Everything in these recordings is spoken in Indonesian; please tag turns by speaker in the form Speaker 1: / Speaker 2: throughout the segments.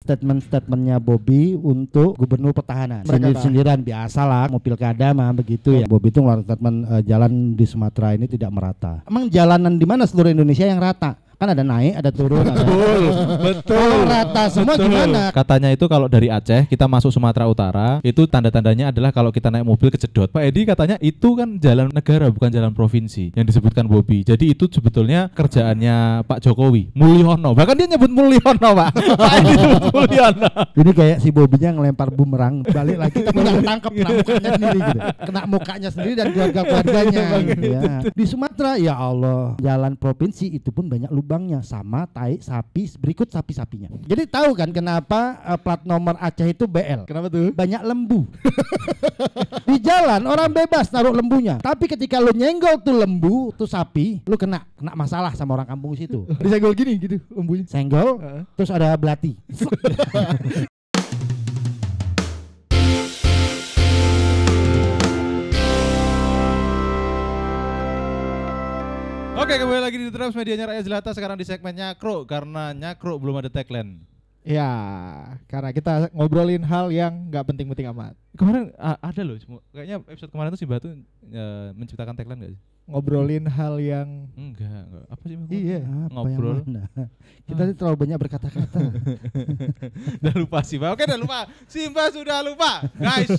Speaker 1: statement-statementnya Bobby untuk gubernur petahana. Sindir-sindiran biasalah, mau pilkada mah begitu ya. Bobby itu ngeluarin statement jalan di Sumatera ini tidak merata. Emang jalanan di mana seluruh Indonesia yang rata? Kan ada naik, ada turun,
Speaker 2: Betul.
Speaker 1: Rata semua gimana?
Speaker 2: Katanya itu kalau dari Aceh kita masuk Sumatera Utara, itu tanda-tandanya adalah kalau kita naik mobil kejedot. Pak Edi katanya itu kan jalan negara bukan jalan provinsi yang disebutkan Bobby. Jadi itu sebetulnya kerjaannya Pak Jokowi, Mulyono. Bahkan dia nyebut Mulyono, Pak. Pak Edi nyebut Mulyono.
Speaker 1: Ini kayak si Bobby-nya ngelempar bumerang balik lagi tapi nggak ketangkep, kena mukanya sendiri gitu. Kena mukanya sendiri dan keluarga-keluarganya gitu ya. Di Sumatera ya Allah, jalan provinsi itu pun banyak lubangnya sama tai sapi, berikut sapi-sapinya. Jadi tahu kan kenapa plat nomor Aceh itu BL?
Speaker 3: Kenapa tuh?
Speaker 1: Banyak lembu. Di jalan orang bebas naruh lembunya. Tapi ketika lu nyenggol tuh lembu, tuh sapi, lu kena masalah sama orang kampung situ.
Speaker 3: Disenggol gini gitu lembunya.
Speaker 1: Senggol, terus ada belati.
Speaker 2: Oke, kembali lagi di Traps Medianya Rakyat Jelata, sekarang di segmen Nyakro karena Nyakro belum ada tagline.
Speaker 3: Ya, karena kita ngobrolin hal yang nggak penting-penting amat.
Speaker 2: Kemarin ada loh, kayaknya episode kemarin tuh si Batu menciptakan tagline nggak sih?
Speaker 3: Ngobrolin hal yang
Speaker 2: Enggak. Apa sih?
Speaker 3: iya.
Speaker 2: Ngobrol.
Speaker 1: Kita terlalu banyak berkata-kata.
Speaker 2: Udah lupa Simba. Oke, udah lupa. Simba sudah lupa, guys.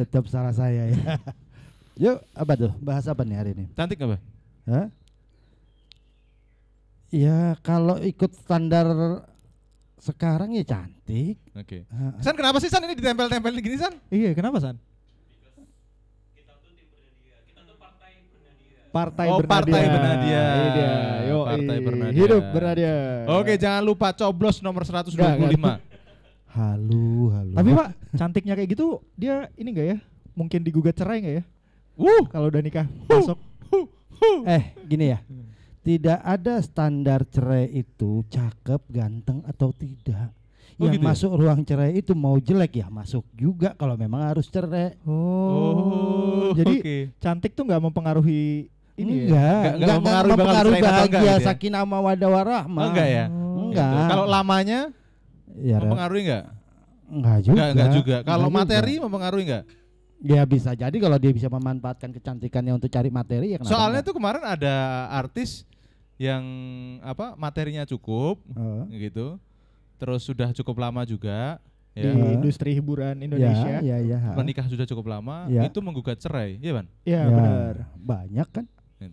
Speaker 1: Tetap salah saya ya. Yuk, apa tuh? Bahas apa nih hari ini?
Speaker 2: Cantik nggak, Bah?
Speaker 1: Hah? Ya kalau ikut standar sekarang ya cantik.
Speaker 2: Oke. San, kenapa sih San ini ditempel-tempel gini, San?
Speaker 3: Iya, kenapa San? Partai
Speaker 2: Oh,
Speaker 3: Bernadia.
Speaker 2: Partai Bernadia.
Speaker 3: Ini dia. Yo,
Speaker 2: Partai Bernadia.
Speaker 3: Hidup Bernadia.
Speaker 2: Oke, jangan lupa coblos nomor 125.
Speaker 1: Halu.
Speaker 3: Tapi Pak, cantiknya kayak gitu dia ini enggak ya? Mungkin digugat cerai enggak ya? Kalau udah nikah masuk.
Speaker 1: Gini ya. Tidak ada standar cerai itu cakep, ganteng atau tidak.
Speaker 2: Oh,
Speaker 1: Yang
Speaker 2: gitu
Speaker 1: masuk ruang cerai itu mau jelek ya masuk juga kalau memang harus cerai.
Speaker 3: Jadi
Speaker 2: oke.
Speaker 3: cantik tuh nggak mempengaruhi ini
Speaker 1: Enggak mempengaruhi bahagia sakinah mawaddah warahmah.
Speaker 2: Enggak ya?
Speaker 1: Enggak.
Speaker 2: Gitu. Kalau lamanya
Speaker 1: Ya,
Speaker 2: mempengaruhi enggak?
Speaker 1: enggak juga.
Speaker 2: Enggak juga. Kalau
Speaker 1: Enggak
Speaker 2: materi
Speaker 1: juga.
Speaker 2: mempengaruhi enggak?
Speaker 1: Ya bisa jadi kalau dia bisa memanfaatkan kecantikannya untuk cari materi ya kenapa
Speaker 2: Soalnya
Speaker 1: enggak?
Speaker 2: tuh kemarin ada artis yang materinya cukup gitu. Terus sudah cukup lama juga
Speaker 3: di
Speaker 2: ya.
Speaker 3: industri hiburan Indonesia.
Speaker 1: Ya.
Speaker 2: Menikah sudah cukup lama,
Speaker 1: Ya.
Speaker 2: itu menggugat cerai, iya Ban?
Speaker 3: Iya
Speaker 1: Ya,
Speaker 3: benar.
Speaker 1: banyak kan.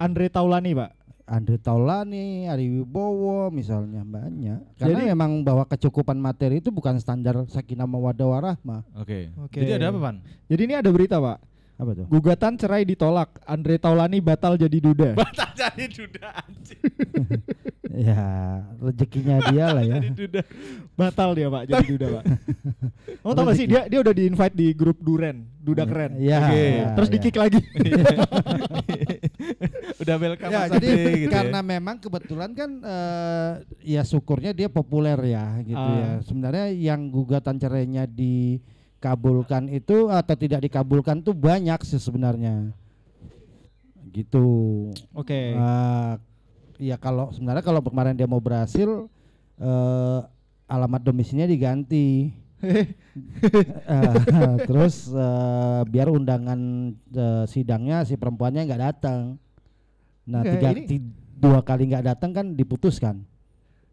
Speaker 3: Andre Taulani Pak.
Speaker 1: Andre Taulani, Ari Wibowo misalnya banyak. Karena
Speaker 3: Jadi-
Speaker 1: memang bahwa kecukupan materi itu bukan standar sakinah mawaddah warahmah.
Speaker 2: Oke.
Speaker 3: Oke.
Speaker 2: Jadi ada apa Pan?
Speaker 3: Jadi ini ada berita Pak.
Speaker 1: Apa tuh?
Speaker 3: Gugatan cerai ditolak. Andre Taulani batal jadi duda.
Speaker 2: Batal jadi duda anjing.
Speaker 1: Ya, rezekinya dia lah ya.
Speaker 2: Jadi duda.
Speaker 3: Batal dia Pak jadi duda Pak. Kamu tau gak sih dia udah di invite di grup Duren, Duda Keren.
Speaker 1: Iya.
Speaker 2: Oke.
Speaker 1: ya,
Speaker 3: Terus
Speaker 1: ya.
Speaker 3: di kick lagi.
Speaker 2: Udah welcome
Speaker 1: Ya,
Speaker 2: Mas
Speaker 1: jadi
Speaker 2: Ade, gitu
Speaker 1: karena
Speaker 2: ya.
Speaker 1: memang kebetulan kan ya syukurnya dia populer ya gitu ya. Sebenarnya yang gugatan cerainya dikabulkan itu atau tidak dikabulkan tuh banyak sih sebenarnya. Gitu.
Speaker 3: Oke.
Speaker 1: Ya kalau sebenarnya kalau kemarin dia mau berhasil alamat domisilinya diganti. Terus biar undangan sidangnya si perempuannya nggak datang. Nah,
Speaker 3: Enggak,
Speaker 1: dua kali nggak datang kan diputuskan.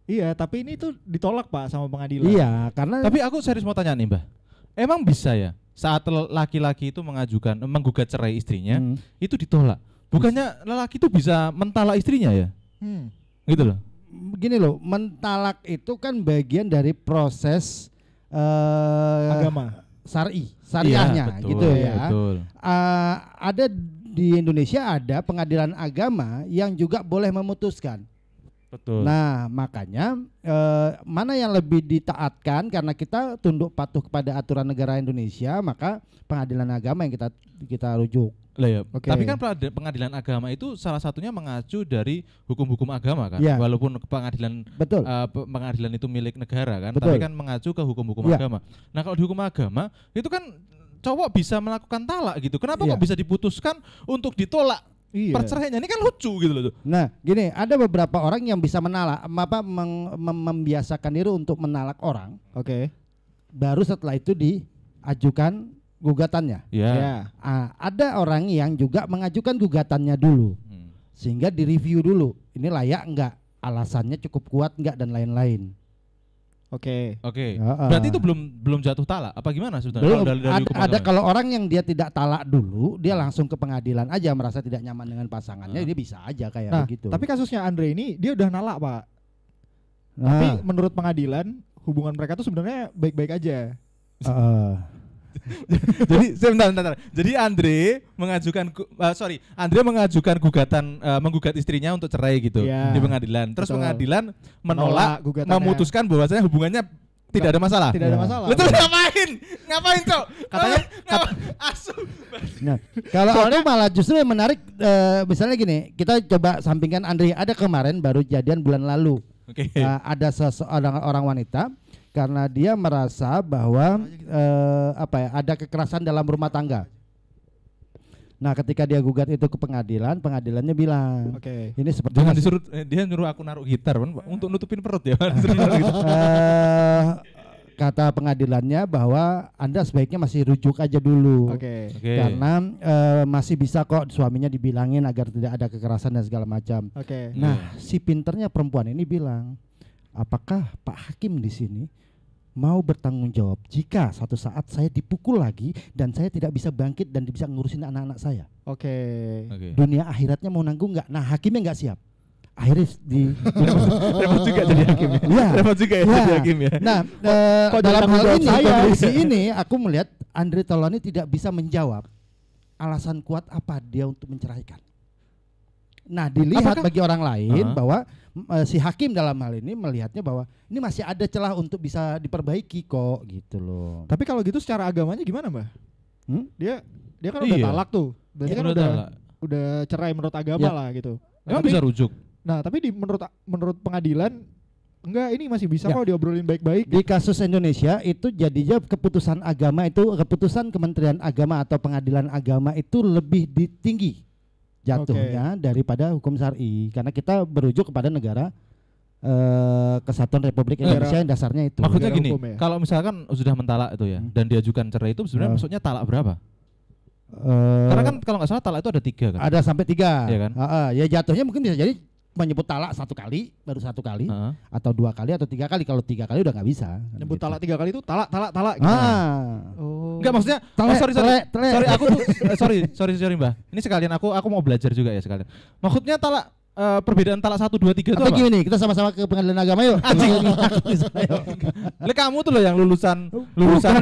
Speaker 3: Iya, tapi ini tuh ditolak Pak sama pengadilan.
Speaker 1: Iya, karena
Speaker 2: Tapi aku serius mau tanya nih Mbah. Emang bisa ya saat laki-laki itu menggugat cerai istrinya, itu ditolak? Bukannya lelaki itu bisa mentalak istrinya ya? Gitu loh.
Speaker 1: Begini loh, mentalak itu kan bagian dari proses
Speaker 3: Agama.
Speaker 1: syariahnya
Speaker 2: Iya, betul,
Speaker 1: gitu ya.
Speaker 2: Betul.
Speaker 1: Ada di Indonesia ada pengadilan agama yang juga boleh memutuskan.
Speaker 2: Betul.
Speaker 1: Nah, makanya mana yang lebih ditaatkan karena kita tunduk patuh kepada aturan negara Indonesia, maka pengadilan agama yang kita rujuk.
Speaker 2: Lah ya.
Speaker 3: Oke.
Speaker 2: Tapi kan pengadilan agama itu salah satunya mengacu dari hukum-hukum agama kan.
Speaker 1: Ya.
Speaker 2: Walaupun pengadilan
Speaker 1: Betul.
Speaker 2: pengadilan itu milik negara kan,
Speaker 1: Betul.
Speaker 2: tapi kan mengacu ke hukum-hukum
Speaker 1: Ya.
Speaker 2: agama. Nah, kalau di hukum agama itu kan cowok bisa melakukan talak gitu. Kenapa
Speaker 1: Ya.
Speaker 2: kok bisa diputuskan untuk ditolak
Speaker 3: Iya.
Speaker 2: perceraiannya ini kan lucu gitu loh tuh.
Speaker 1: Nah, gini, ada beberapa orang yang bisa membiasakan diri untuk menalak orang,
Speaker 3: Oke.
Speaker 1: baru setelah itu diajukan gugatannya.
Speaker 2: Iya.
Speaker 3: Ya.
Speaker 1: Ada orang yang juga mengajukan gugatannya dulu,
Speaker 2: Hmm.
Speaker 1: sehingga direview dulu, ini layak enggak, alasannya cukup kuat enggak dan lain-lain.
Speaker 3: Oke.
Speaker 2: Oke.
Speaker 1: Heeh.
Speaker 2: Berarti itu belum jatuh talak apa gimana sebetulnya?
Speaker 1: Belum,
Speaker 2: Kalau dari hukum
Speaker 1: ada
Speaker 2: agama?
Speaker 1: kalau orang yang dia tidak talak dulu, dia langsung ke pengadilan aja merasa tidak nyaman dengan pasangannya, dia bisa aja kayak
Speaker 3: Nah,
Speaker 1: begitu.
Speaker 3: tapi kasusnya Andre ini dia udah nalak, Pak.
Speaker 1: Nah,
Speaker 3: Tapi menurut pengadilan hubungan mereka tuh sebenarnya baik-baik aja.
Speaker 2: Jadi sebentar. Jadi Andre mengajukan gugatan menggugat istrinya untuk cerai gitu
Speaker 3: Iya.
Speaker 2: di pengadilan. Terus
Speaker 3: Betul.
Speaker 2: pengadilan
Speaker 3: Menolak
Speaker 2: menolak
Speaker 3: gugatannya.
Speaker 2: memutuskan bahwasanya hubungannya tidak ada masalah.
Speaker 3: Tidak ada
Speaker 1: Ya.
Speaker 3: masalah.
Speaker 2: Lu tuh ngapain? Ngapain, Cok?
Speaker 3: Katanya-
Speaker 2: asu.
Speaker 1: Nah, kalau aku malah justru yang menarik, misalnya gini, kita coba sampingkan Andre, ada kemarin baru jadian bulan lalu.
Speaker 2: Oke.
Speaker 1: Ada seseorang orang wanita karena dia merasa bahwa ada kekerasan dalam rumah tangga. Nah, ketika dia gugat itu ke pengadilan, pengadilannya bilang,
Speaker 3: Oke.
Speaker 1: ini seperti
Speaker 2: Jangan disuruh dia nyuruh aku naruh gitar kan untuk nutupin perut ya. Disuruh naruh gitar.
Speaker 1: kata pengadilannya bahwa Anda sebaiknya masih rujuk aja dulu.
Speaker 3: Oke.
Speaker 2: Oke.
Speaker 1: Karena masih bisa kok suaminya dibilangin agar tidak ada kekerasan dan segala macam.
Speaker 3: Oke.
Speaker 1: Nah, si pinternya perempuan ini bilang, apakah Pak Hakim di sini mau bertanggung jawab jika suatu saat saya dipukul lagi dan saya tidak bisa bangkit dan bisa ngurusin anak-anak saya?
Speaker 3: Oke.
Speaker 2: Oke.
Speaker 1: Dunia akhiratnya mau nanggung nggak? Nah, hakimnya nggak siap. Akhirnya
Speaker 2: Repot juga jadi hakim ya.
Speaker 1: Iya.
Speaker 2: Repot juga ya
Speaker 1: Iya.
Speaker 2: jadi hakim ya.
Speaker 1: Nah,
Speaker 3: kok
Speaker 1: dalam
Speaker 3: jadi
Speaker 1: hal
Speaker 3: tanggung
Speaker 1: ini,
Speaker 3: jawab saya?
Speaker 1: kondisi ini aku melihat Andre Taulany tidak bisa menjawab alasan kuat apa dia untuk menceraikan. Nah, dilihat
Speaker 2: Apakah-
Speaker 1: bagi orang lain
Speaker 2: Uh-huh.
Speaker 1: bahwa si hakim dalam hal ini melihatnya bahwa ini masih ada celah untuk bisa diperbaiki kok gitu loh.
Speaker 3: Tapi kalau gitu secara agamanya gimana, Mbak?
Speaker 1: Hmm?
Speaker 3: Dia kan udah
Speaker 2: Iya.
Speaker 3: talak tuh. Berarti kan
Speaker 2: Udah talak.
Speaker 3: udah cerai menurut agama
Speaker 1: Ya.
Speaker 3: lah gitu.
Speaker 2: Emang
Speaker 3: Tapi-
Speaker 2: bisa rujuk?
Speaker 3: Nah, tapi menurut pengadilan enggak, ini masih bisa
Speaker 1: Ya.
Speaker 3: kok diobrolin baik-baik.
Speaker 1: Di kasus Indonesia itu jadinya keputusan agama itu, keputusan Kementerian Agama atau Pengadilan Agama itu lebih tinggi jatuhnya daripada hukum syar'i, karena kita berujuk kepada negara Kesatuan Republik Indonesia yang dasarnya itu.
Speaker 2: Maksudnya
Speaker 3: Negara
Speaker 2: gini,
Speaker 3: hukum ya?
Speaker 2: kalau misalkan sudah mentalak itu ya dan diajukan cerai itu sebenarnya maksudnya talak berapa? Karena kan kalau nggak salah talak itu ada 3 kan?
Speaker 1: ada sampai 3.
Speaker 2: Iya kan?
Speaker 1: Ya jatuhnya mungkin bisa jadi menyebut talak 1 kali, baru 1 kali,
Speaker 2: Heeh.
Speaker 1: atau 2 kali atau 3 kali. Kalau 3 kali udah nggak bisa. kan
Speaker 3: Nyebut
Speaker 1: gitu.
Speaker 3: talak 3 kali itu talak gitu.
Speaker 1: Oh.
Speaker 2: Enggak maksudnya
Speaker 1: Telek,
Speaker 2: sorry.
Speaker 1: telek, telek.
Speaker 2: Sorry aku tuh sorry Mbah. Ini sekalian aku mau belajar juga ya sekalian. Maksudnya talak perbedaan talak 1 2 3 itu
Speaker 1: Apa
Speaker 2: apa?
Speaker 1: gini, kita sama-sama ke Pengadilan Agama yuk.
Speaker 2: Anjing. Lah kamu tuh loh yang lulusan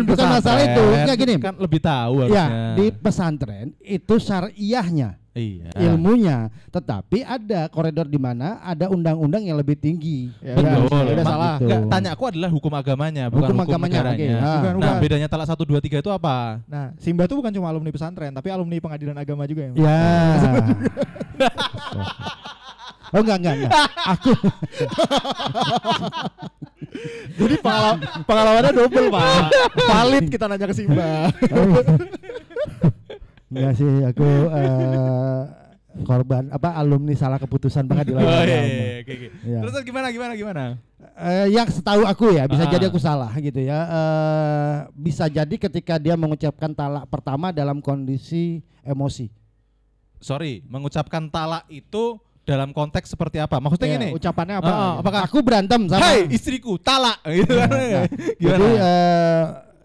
Speaker 1: Bukan masalah itu. Enggak gini.
Speaker 2: Kan lebih tahu harusnya.
Speaker 1: Ya, di pesantren itu syariahnya,
Speaker 2: Iya.
Speaker 1: ilmunya, tetapi ada koridor di mana ada undang-undang yang lebih tinggi.
Speaker 3: Ya,
Speaker 2: Betul.
Speaker 3: udah
Speaker 2: Ma-
Speaker 3: salah.
Speaker 1: gitu.
Speaker 2: Enggak, tanya aku adalah hukum agamanya, bukan
Speaker 1: Hukum
Speaker 2: hukum
Speaker 1: agamanya,
Speaker 2: negaranya.
Speaker 1: oke.
Speaker 3: Bukan,
Speaker 2: Nah,
Speaker 3: bukan.
Speaker 2: bedanya talak 1 2 3 itu apa?
Speaker 3: Nah, Simba tuh bukan cuma alumni pesantren, tapi alumni pengadilan agama juga ya. Mbak?
Speaker 1: Ya. Oh enggak. Aku
Speaker 3: Jadi pengalamannya double, Pak. Valid kita nanya ke Simba.
Speaker 1: enggak sih, aku korban alumni salah keputusan Pengadilan
Speaker 2: Oh,
Speaker 1: Agama.
Speaker 2: iya, oke.
Speaker 1: Ya.
Speaker 2: Terus gimana?
Speaker 1: Yang setahu aku ya, bisa
Speaker 2: Ah.
Speaker 1: jadi aku salah gitu ya. Bisa jadi ketika dia mengucapkan talak pertama dalam kondisi emosi.
Speaker 2: Sorry, mengucapkan talak itu dalam konteks seperti apa? Maksudnya
Speaker 3: Ya,
Speaker 2: gini.
Speaker 3: ucapannya apa?
Speaker 2: Apakah
Speaker 1: Aku berantem sama.
Speaker 2: hai istriku talak gitu kan?
Speaker 1: Nah,
Speaker 2: Gimana?
Speaker 1: jadi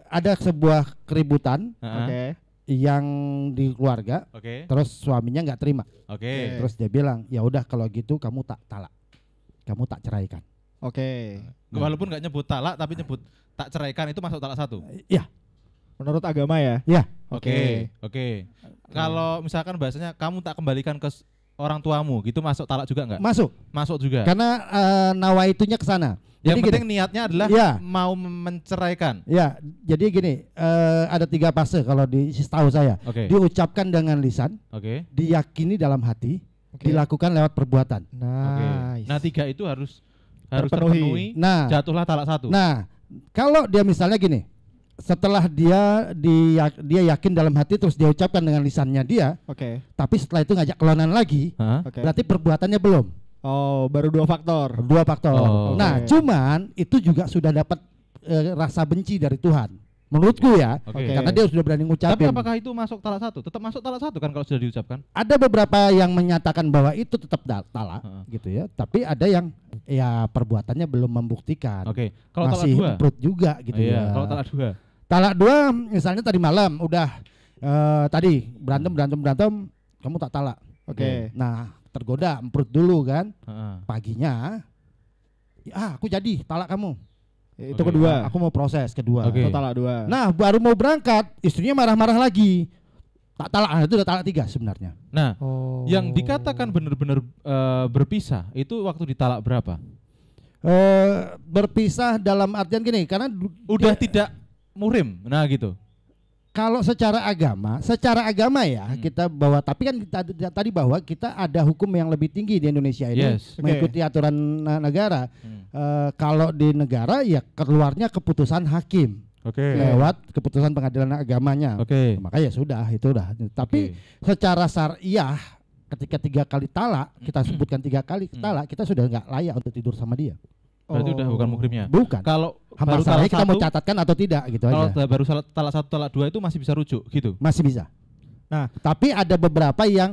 Speaker 1: ada sebuah keributan
Speaker 2: Heeh.
Speaker 3: Oke.
Speaker 1: yang di keluarga,
Speaker 2: Oke.
Speaker 1: terus suaminya nggak terima.
Speaker 2: Oke.
Speaker 1: Terus dia bilang, ya udah kalau gitu kamu tak talak, kamu tak ceraikan.
Speaker 3: Oke.
Speaker 2: Walaupun nggak nyebut talak tapi nyebut tak ceraikan itu masuk talak 1.
Speaker 1: Ya,
Speaker 3: Menurut agama ya?
Speaker 1: ya.
Speaker 2: Oke. Kalau misalkan bahasanya kamu tak kembalikan ke orang tuamu, gitu masuk talak juga nggak?
Speaker 1: Masuk.
Speaker 2: Masuk juga.
Speaker 1: Karena nawaitunya ke sana.
Speaker 2: Yang
Speaker 1: Jadi
Speaker 2: penting
Speaker 1: gini,
Speaker 2: niatnya adalah
Speaker 1: Iya.
Speaker 2: mau menceraikan.
Speaker 1: ya, jadi gini, ada 3 fase kalau setahu saya.
Speaker 2: Oke.
Speaker 1: Diucapkan dengan lisan,
Speaker 2: Oke.
Speaker 1: diyakini dalam hati,
Speaker 3: Oke.
Speaker 1: dilakukan lewat perbuatan.
Speaker 2: Oke.
Speaker 3: Nice.
Speaker 2: Nah 3 itu harus
Speaker 3: Terpenuhi.
Speaker 2: terpenuhi.
Speaker 1: Nah,
Speaker 2: Jatuhlah talak 1.
Speaker 1: nah, kalau dia misalnya gini, setelah dia yakin dalam hati terus dia ucapkan dengan lisannya dia,
Speaker 3: Oke.
Speaker 1: tapi setelah itu ngajak kelonan lagi,
Speaker 2: Hah?
Speaker 3: Oke.
Speaker 1: berarti perbuatannya belum.
Speaker 3: Oh, baru 2 faktor.
Speaker 1: Dua faktor.
Speaker 2: Oh,
Speaker 1: Nah,
Speaker 3: oke.
Speaker 1: cuman itu juga sudah dapat rasa benci dari Tuhan. Menurutku ya,
Speaker 2: Oke.
Speaker 1: karena dia sudah berani
Speaker 2: Tapi
Speaker 1: ngucapin.
Speaker 2: apakah itu masuk talak 1? Tetap masuk talak 1 kan kalau sudah diucapkan?
Speaker 1: Ada beberapa yang menyatakan bahwa itu tetap talak
Speaker 2: Heeh.
Speaker 1: gitu ya, tapi ada yang ya perbuatannya belum membuktikan.
Speaker 2: Oke. Kalau talak
Speaker 1: Masih
Speaker 2: 2?
Speaker 1: improve juga gitu
Speaker 2: Iya,
Speaker 1: ya.
Speaker 2: kalau talak 2.
Speaker 1: Talak 2 misalnya tadi malam udah tadi berantem kamu tak talak.
Speaker 3: Oke.
Speaker 1: Nah, tergoda improve dulu kan.
Speaker 2: Heeh.
Speaker 1: Paginya aku jadi talak kamu.
Speaker 3: Itu
Speaker 2: Oke.
Speaker 3: kedua.
Speaker 1: Aku mau proses kedua.
Speaker 2: Oke.
Speaker 3: Itu talak 2.
Speaker 1: Nah, baru mau berangkat, istrinya marah-marah lagi. Tak talak, itu udah talak 3 sebenarnya.
Speaker 2: Nah,
Speaker 3: Oh.
Speaker 2: yang dikatakan benar-benar berpisah itu waktu ditalak berapa?
Speaker 1: Berpisah dalam artian gini, karena
Speaker 2: Udah tidak muhrim. Nah, gitu.
Speaker 1: kalau secara agama ya kita bahwa, tapi kan kita tadi bahwa kita ada hukum yang lebih tinggi di Indonesia ini,
Speaker 2: Yes.
Speaker 1: mengikuti aturan negara.
Speaker 2: Hmm.
Speaker 1: Kalau di negara ya keluarnya keputusan hakim
Speaker 2: Oke.
Speaker 1: lewat keputusan pengadilan agamanya.
Speaker 2: Oke.
Speaker 1: Maka ya sudah itu udah. Tapi secara syariah ketika 3 kali talak, kita sebutkan 3 kali talak, kita sudah nggak layak untuk tidur sama dia.
Speaker 2: Berarti udah bukan muhrimnya.
Speaker 1: Bukan.
Speaker 2: Kalau baru
Speaker 1: Masalahnya
Speaker 2: talak
Speaker 1: kita mau
Speaker 2: 1,
Speaker 1: catatkan atau tidak gitu
Speaker 2: kalau
Speaker 1: aja.
Speaker 2: baru talak 1, talak 2 itu masih bisa rujuk gitu.
Speaker 1: Masih bisa.
Speaker 3: Nah,
Speaker 1: Tapi ada beberapa yang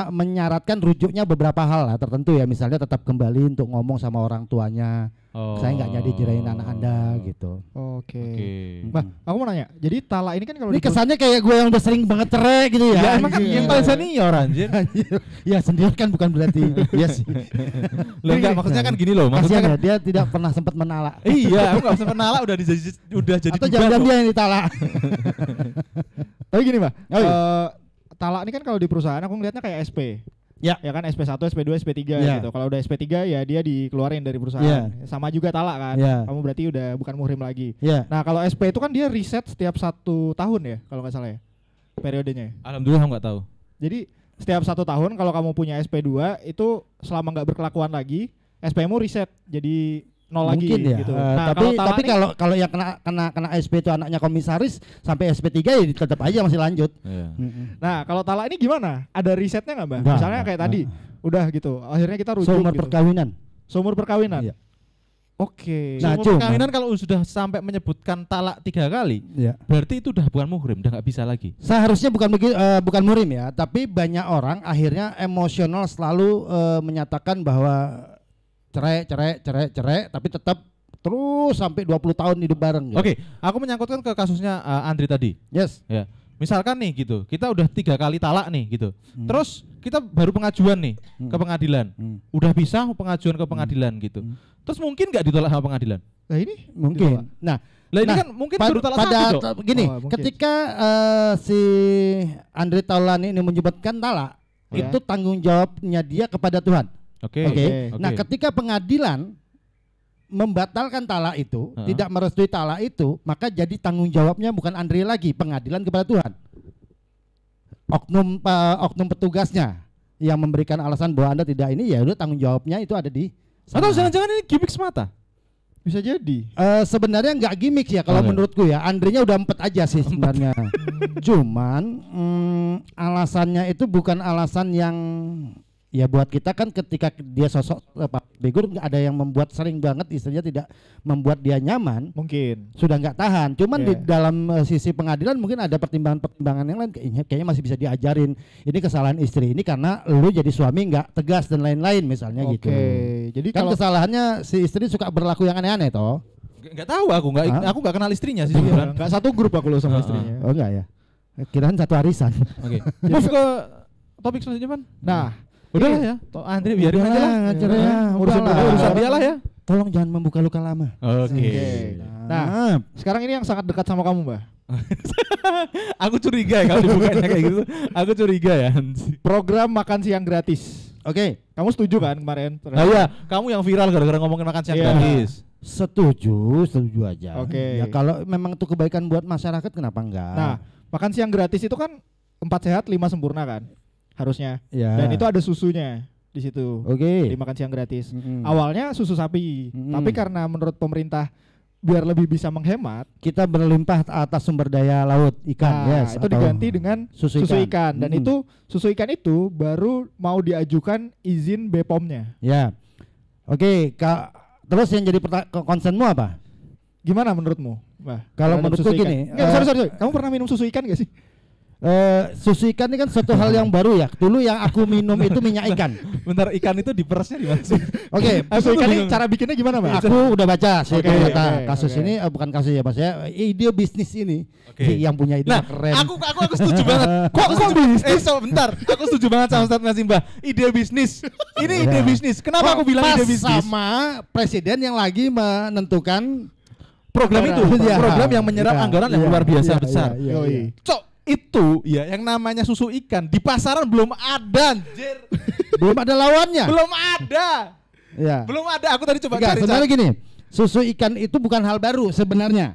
Speaker 1: menyaratkan rujuknya beberapa hal lah tertentu ya. Misalnya tetap kembali untuk ngomong sama orang tuanya.
Speaker 2: Oh.
Speaker 1: Saya nggak jadi jerain anak Anda gitu.
Speaker 3: oke.
Speaker 2: Oke.
Speaker 3: Mbak, aku mau nanya. Jadi talak ini kan kalau
Speaker 1: Ini
Speaker 3: di
Speaker 1: kesannya kayak gue yang udah sering banget cerai gitu ya.
Speaker 2: Ya emang kan
Speaker 1: Anjir.
Speaker 2: yang paling senior anjir.
Speaker 1: Anjir. Ya sendiri kan bukan berarti. Iya sih.
Speaker 2: Loh enggak, maksudnya kan gini loh, maksudnya
Speaker 1: Kasihan
Speaker 2: kan
Speaker 1: ya, dia tidak pernah sempat menalak.
Speaker 2: iya, aku enggak usah penalak udah jadi
Speaker 1: Atau
Speaker 2: beban
Speaker 1: jangan
Speaker 2: loh.
Speaker 1: dia yang ditalak.
Speaker 3: Tapi gini, Mbak.
Speaker 1: Oh, iya.
Speaker 3: Talak ini kan kalau di perusahaan aku ngelihatnya kayak SP.
Speaker 1: Ya.
Speaker 3: Ya kan SP1, SP2, SP3
Speaker 1: Ya.
Speaker 3: gitu. Kalau udah SP3 ya dia dikeluarin dari perusahaan.
Speaker 1: Ya.
Speaker 3: Sama juga talak kan.
Speaker 1: Ya.
Speaker 3: Kamu berarti udah bukan muhrim lagi.
Speaker 1: Ya.
Speaker 3: Nah, kalau SP itu kan dia riset setiap 1 tahun ya, kalau nggak salah ya. Periodenya.
Speaker 2: Alhamdulillah aku enggak tahu.
Speaker 3: Jadi setiap 1 tahun kalau kamu punya SP2 itu selama nggak berkelakuan lagi, SP-mu riset jadi 0 lagi
Speaker 1: Mungkin ya.
Speaker 3: gitu.
Speaker 1: Tapi
Speaker 3: talak
Speaker 1: kalau yang kena SP itu anaknya komisaris sampai SP3 ya tetap aja masih lanjut.
Speaker 2: Iya.
Speaker 3: nah, kalau talak ini gimana? Ada risetnya nggak, Mbak?
Speaker 1: Enggak,
Speaker 3: Misalnya kayak
Speaker 1: enggak.
Speaker 3: tadi, udah gitu. Akhirnya kita rujuk
Speaker 1: Seumur
Speaker 3: gitu.
Speaker 1: perkawinan.
Speaker 3: Seumur perkawinan.
Speaker 1: Iya.
Speaker 3: Oke.
Speaker 1: Nah,
Speaker 2: Seumur
Speaker 1: cuma-
Speaker 2: perkawinan kalau sudah sampai menyebutkan talak 3 kali,
Speaker 1: Ya.
Speaker 2: berarti itu udah bukan muhrim, udah nggak bisa lagi.
Speaker 1: Seharusnya bukan murim ya, tapi banyak orang akhirnya emosional selalu menyatakan bahwa cerai, tapi tetap terus sampai 20 tahun hidup bareng. Gitu.
Speaker 2: Oke, aku menyangkutkan ke kasusnya Andri tadi.
Speaker 1: Yes.
Speaker 2: Ya, misalkan nih gitu, kita udah 3 kali talak nih gitu.
Speaker 1: Hmm.
Speaker 2: Terus kita baru pengajuan nih ke pengadilan.
Speaker 1: Hmm.
Speaker 2: Udah bisa pengajuan ke pengadilan gitu. Terus mungkin nggak ditolak sama pengadilan?
Speaker 3: Nah, ini
Speaker 1: Mungkin. Nah,
Speaker 2: Lah ini
Speaker 1: Nah,
Speaker 2: kan mungkin baru talak
Speaker 1: pada
Speaker 2: satu, Cok.
Speaker 1: gini,
Speaker 3: Oh, mungkin.
Speaker 1: ketika si Andre Taulani ini menyebutkan talak,
Speaker 3: Ya.
Speaker 1: itu tanggung jawabnya dia kepada Tuhan.
Speaker 2: Oke.
Speaker 1: Oke.
Speaker 3: Oke.
Speaker 1: Nah, ketika pengadilan membatalkan talak itu,
Speaker 2: Heeh.
Speaker 1: tidak merestui talak itu, maka jadi tanggung jawabnya bukan Andre lagi, pengadilan kepada Tuhan. Oknum petugasnya yang memberikan alasan bahwa Anda tidak ini, ya udah tanggung jawabnya itu ada di sana.
Speaker 2: Atau jangan-jangan ini gimmick semata?
Speaker 3: bisa jadi.
Speaker 1: Sebenarnya nggak gimmick ya kalau
Speaker 2: Oke.
Speaker 1: menurutku ya. Andrenya udah 4 aja sih sebenarnya. Cuman alasannya itu bukan alasan yang ya buat kita kan ketika dia sosok Pak Begur nggak ada yang membuat sering banget istrinya tidak membuat dia nyaman.
Speaker 3: Mungkin.
Speaker 1: Sudah nggak tahan. Cuman
Speaker 3: Yeah.
Speaker 1: di dalam sisi pengadilan mungkin ada pertimbangan-pertimbangan yang lain kayaknya masih bisa diajarin. Ini kesalahan istri ini karena lu jadi suami nggak tegas dan lain-lain misalnya
Speaker 3: Oke.
Speaker 1: gitu.
Speaker 3: Jadi
Speaker 1: Kan
Speaker 3: kalau
Speaker 1: kesalahannya si istri suka berlaku yang aneh-aneh toh.
Speaker 2: Nggak tahu aku,
Speaker 1: Hah?
Speaker 2: aku nggak kenal istrinya sih
Speaker 3: Iya,
Speaker 2: sebenarnya.
Speaker 3: nggak satu grup aku loh sama
Speaker 2: Heeh.
Speaker 3: istrinya.
Speaker 1: Oh enggak ya. Kirain satu arisan.
Speaker 2: Oke. Move ke topik selanjutnya, Pan.
Speaker 3: Nah,
Speaker 2: Udah lah ya. Toh Andri biarin aja lah.
Speaker 1: Ngajar ya.
Speaker 3: Urusan
Speaker 1: udahlah.
Speaker 2: Urusan dia lah ya.
Speaker 1: Tolong jangan membuka luka lama.
Speaker 2: Oke.
Speaker 3: Nah, sekarang ini yang sangat dekat sama kamu, Mbak.
Speaker 2: Aku curiga ya kalau dibukanya kayak gitu. Aku curiga ya.
Speaker 3: Program makan siang gratis.
Speaker 1: Oke,
Speaker 3: Kamu setuju kan kemarin?
Speaker 2: Nah ya, kamu yang viral gara-gara ngomongin makan siang
Speaker 3: Iya.
Speaker 2: gratis.
Speaker 1: setuju aja.
Speaker 3: Oke.
Speaker 1: Ya kalau memang itu kebaikan buat masyarakat kenapa enggak?
Speaker 3: Nah, makan siang gratis itu kan 4 sehat 5 sempurna kan? Harusnya.
Speaker 1: ya.
Speaker 3: Dan itu ada susunya di situ.
Speaker 1: Oke.
Speaker 3: Di makan siang gratis.
Speaker 1: Mm-mm.
Speaker 3: Awalnya susu sapi,
Speaker 1: Mm-mm.
Speaker 3: tapi karena menurut pemerintah biar lebih bisa menghemat,
Speaker 1: kita berlimpah atas sumber daya laut ikan,
Speaker 3: itu
Speaker 1: atau
Speaker 3: diganti dengan susu ikan. Dan
Speaker 1: Mm-mm.
Speaker 3: itu susu ikan itu baru mau diajukan izin BPOM-nya.
Speaker 1: Ya. Oke, terus yang jadi concernmu apa?
Speaker 3: Gimana menurutmu? Bah,
Speaker 1: Kalau
Speaker 3: terhadap
Speaker 1: menurutku
Speaker 3: susu ikan?
Speaker 1: gini,
Speaker 3: Enggak, sorry. Kamu pernah minum susu ikan gak sih?
Speaker 1: Susu ikan ini kan suatu hal yang baru ya. Dulu yang aku minum itu minyak ikan.
Speaker 2: Bentar, ikan itu diperesnya di mana sih?
Speaker 1: Oke,
Speaker 3: Susu ikan ini
Speaker 2: bingung.
Speaker 3: cara bikinnya gimana, Mas?
Speaker 1: aku udah baca sih
Speaker 3: Oke,
Speaker 1: ternyata
Speaker 3: oke,
Speaker 1: kasus
Speaker 3: oke.
Speaker 1: ini bukan kasus ya Mas ya. Ide bisnis ini
Speaker 2: Oke.
Speaker 1: yang punya ide
Speaker 2: Nah,
Speaker 1: keren.
Speaker 2: aku setuju banget. Kok bisnis? Bentar, aku setuju banget sama Ustaz Nasimba. Ide bisnis. Ini ide
Speaker 1: Ya.
Speaker 2: bisnis. Kenapa
Speaker 1: Kok
Speaker 2: aku bilang
Speaker 1: pas
Speaker 2: ide bisnis?
Speaker 1: sama presiden yang lagi menentukan
Speaker 2: Program itu,
Speaker 1: Iya.
Speaker 2: program yang menyerap
Speaker 1: Iya,
Speaker 2: anggaran yang
Speaker 1: iya,
Speaker 2: luar biasa
Speaker 1: iya,
Speaker 2: besar.
Speaker 1: iya, iya,
Speaker 3: Yoi.
Speaker 1: iya.
Speaker 2: Cok, itu ya yang namanya susu ikan di pasaran belum ada, anjir.
Speaker 1: Belum ada lawannya.
Speaker 2: Belum ada.
Speaker 1: Ya.
Speaker 2: Belum ada. Aku tadi coba
Speaker 1: Enggak,
Speaker 2: cari.
Speaker 1: sebenarnya gini, susu ikan itu bukan hal baru sebenarnya.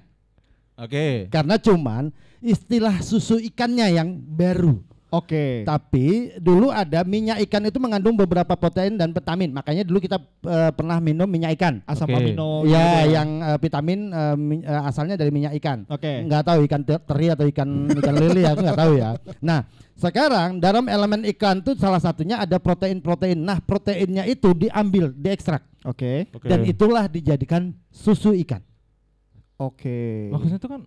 Speaker 2: Oke.
Speaker 1: Karena cuman istilah susu ikannya yang baru.
Speaker 3: Oke.
Speaker 1: Tapi dulu ada minyak ikan itu mengandung beberapa protein dan vitamin. Makanya dulu kita pernah minum minyak ikan.
Speaker 3: Asam
Speaker 2: Oke.
Speaker 3: amino.
Speaker 1: Ya,
Speaker 3: gitu ya.
Speaker 1: yang vitamin asalnya dari minyak ikan.
Speaker 3: Oke.
Speaker 1: Nggak tahu ikan teri atau ikan lele, aku nggak tahu ya. Nah, sekarang dalam elemen ikan tuh salah satunya ada protein-protein. Nah, proteinnya itu diambil, diekstrak,
Speaker 3: Oke.
Speaker 1: dan itulah dijadikan susu ikan.
Speaker 3: Oke.
Speaker 2: Maksudnya itu kan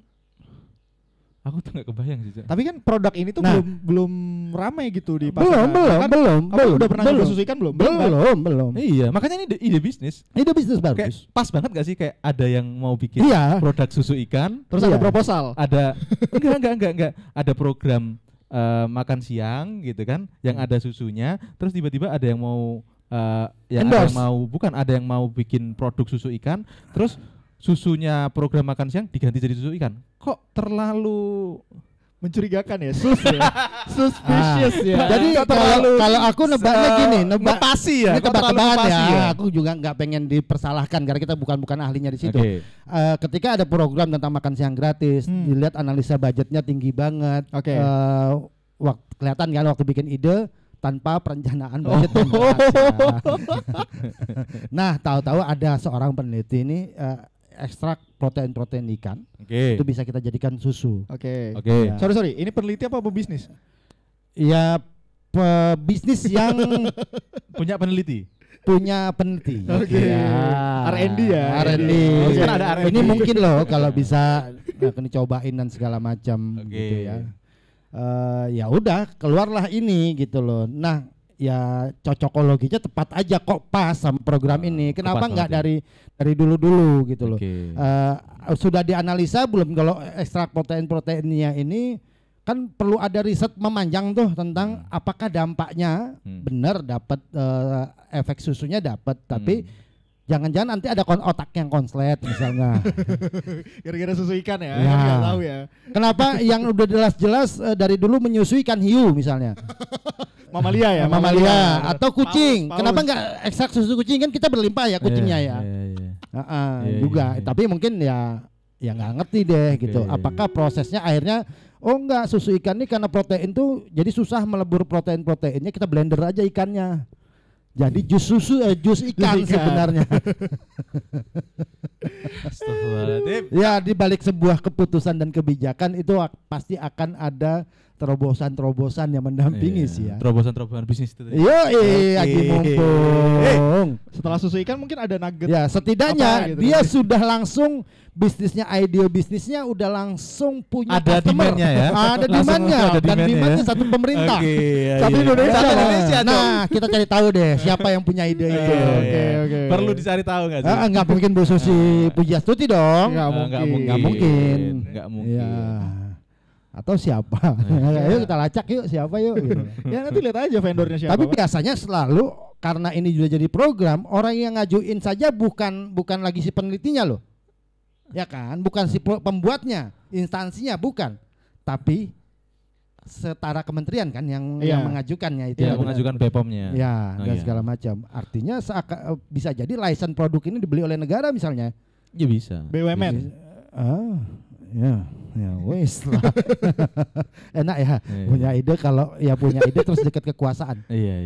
Speaker 2: aku tuh nggak kebayang sih. Cak.
Speaker 3: Tapi kan produk ini tuh
Speaker 1: Nah.
Speaker 3: belum ramai gitu di
Speaker 1: Belum,
Speaker 3: pasaran. Kamu udah pernah nyoba susu ikan belum?
Speaker 1: Belum.
Speaker 2: Iya, makanya ini ide bisnis.
Speaker 1: Itu bisnis
Speaker 2: Kayak
Speaker 1: bagus.
Speaker 2: pas banget gak sih kayak ada yang mau bikin
Speaker 1: Iya.
Speaker 2: produk susu ikan,
Speaker 3: Terus
Speaker 1: Iya.
Speaker 3: ada proposal.
Speaker 2: ada enggak, ada program makan siang gitu kan, yang ada susunya, terus tiba-tiba ada yang mau
Speaker 1: Endorse.
Speaker 2: ada yang mau bikin produk susu ikan, terus susunya program makan siang diganti jadi susu ikan. Kok terlalu
Speaker 3: Mencurigakan ya, suspicious ya.
Speaker 1: Jadi kalau aku nebaknya gini,
Speaker 2: ngepasi ya,
Speaker 1: ini
Speaker 2: kok terlalu
Speaker 1: tebak-tebakan
Speaker 2: ngepasi
Speaker 1: ya. Aku juga nggak pengen dipersalahkan karena kita bukan ahlinya di situ.
Speaker 2: Oke.
Speaker 1: Ketika ada program tentang makan siang gratis, dilihat analisa budgetnya tinggi banget.
Speaker 3: Oke.
Speaker 1: Kelihatan kan waktu bikin ide tanpa perencanaan budget dan bahasa. Nah, tahu-tahu ada seorang peneliti ini ekstrak protein ikan.
Speaker 2: Oke.
Speaker 1: Itu bisa kita jadikan susu.
Speaker 3: Oke.
Speaker 2: Oke.
Speaker 1: Ya.
Speaker 3: Sorry, ini peneliti apa bisnis?
Speaker 1: Ya bisnis yang
Speaker 2: Punya peneliti.
Speaker 1: punya peneliti.
Speaker 3: Oke.
Speaker 1: Ya.
Speaker 3: R&D ya?
Speaker 1: R&D.
Speaker 3: Oke.
Speaker 2: Sekarang ada R&D.
Speaker 1: Ini mungkin loh kalau bisa akan dicobain dan segala macam
Speaker 2: Oke.
Speaker 1: gitu ya. Ya udah keluarlah ini gitu loh. Nah, ya cocokologinya tepat aja kok pas sama program ini. Kenapa
Speaker 2: Tepat
Speaker 1: nggak
Speaker 2: banget
Speaker 1: dari dulu-dulu gitu loh.
Speaker 2: Oke.
Speaker 1: Sudah dianalisa belum kalau ekstrak protein-proteinnya ini kan perlu ada riset memanjang tuh tentang apakah dampaknya benar dapat efek susunya dapat, tapi jangan-jangan nanti ada otak yang konslet misalnya.
Speaker 3: Gara-gara susu ikan ya?
Speaker 1: Ya.
Speaker 3: Kan nggak tahu ya.
Speaker 1: Kenapa yang udah jelas-jelas dari dulu menyusui ikan hiu misalnya?
Speaker 3: Mamalia ya?
Speaker 1: Mamalia atau kucing.
Speaker 3: Paus.
Speaker 1: Kenapa nggak ekstrak susu kucing, kan kita berlimpah ya kucingnya ya.
Speaker 2: Iya,
Speaker 1: Juga.
Speaker 2: iya.
Speaker 1: Tapi mungkin ya nggak ngerti deh gitu.
Speaker 2: Iya.
Speaker 1: Apakah prosesnya akhirnya enggak, susu ikan ini karena protein tuh jadi susah melebur protein-proteinnya, kita blender aja ikannya. Jadi jus ikan
Speaker 3: ikan.
Speaker 1: sebenarnya.
Speaker 2: Astagfirullahaladzim.
Speaker 1: Ya, di balik sebuah keputusan dan kebijakan itu pasti akan ada terobosan-terobosan yang mendampingi sih ya.
Speaker 2: Terobosan-terobosan bisnis itu.
Speaker 1: Yo, lagi mumpung.
Speaker 3: Setelah susu ikan mungkin ada nugget.
Speaker 1: Ya, setidaknya
Speaker 3: Apa gitu
Speaker 1: dia
Speaker 3: kan?
Speaker 1: sudah langsung bisnisnya, ide bisnisnya udah langsung punya
Speaker 2: Ada
Speaker 1: customer.
Speaker 2: demand-nya ya?
Speaker 1: Ada
Speaker 2: Langsung
Speaker 1: demand-nya,
Speaker 2: ada
Speaker 1: dan
Speaker 2: demand-nya
Speaker 1: demand-nya
Speaker 2: ya?
Speaker 1: satu pemerintah.
Speaker 2: Oke, iya,
Speaker 1: Satu
Speaker 2: iya.
Speaker 1: Indonesia.
Speaker 2: Satu Indonesia dong.
Speaker 1: Nah, kita cari tahu deh siapa yang punya ide itu.
Speaker 3: Oke.
Speaker 2: Perlu dicari tahu nggak sih?
Speaker 1: Enggak mungkin Bu Susi Pujiastuti dong.
Speaker 3: Nggak
Speaker 2: Nggak
Speaker 3: mungkin.
Speaker 1: Nggak mungkin.
Speaker 2: Nggak mungkin.
Speaker 1: Ya. Atau siapa? Ayo kita lacak yuk, siapa yuk gitu.
Speaker 3: Ya nanti lihat aja vendornya siapa.
Speaker 1: Tapi
Speaker 3: Pak.
Speaker 1: biasanya selalu karena ini juga jadi program, orang yang ngajuin saja bukan lagi si penelitinya loh. Ya kan? Bukan si pembuatnya, instansinya bukan. Tapi setara kementerian kan yang
Speaker 3: Iya.
Speaker 1: mengajukannya itu.
Speaker 2: Ya, mengajukan BPOM-nya.
Speaker 1: Ya,
Speaker 2: Oh,
Speaker 1: dan
Speaker 2: iya.
Speaker 1: segala macam. Artinya bisa jadi license produk ini dibeli oleh negara misalnya.
Speaker 2: Ya bisa.
Speaker 3: BUMN.
Speaker 1: Ya wes lah. Enak ya,
Speaker 2: Iya.
Speaker 1: punya ide terus dekat kekuasaan,
Speaker 2: Iya.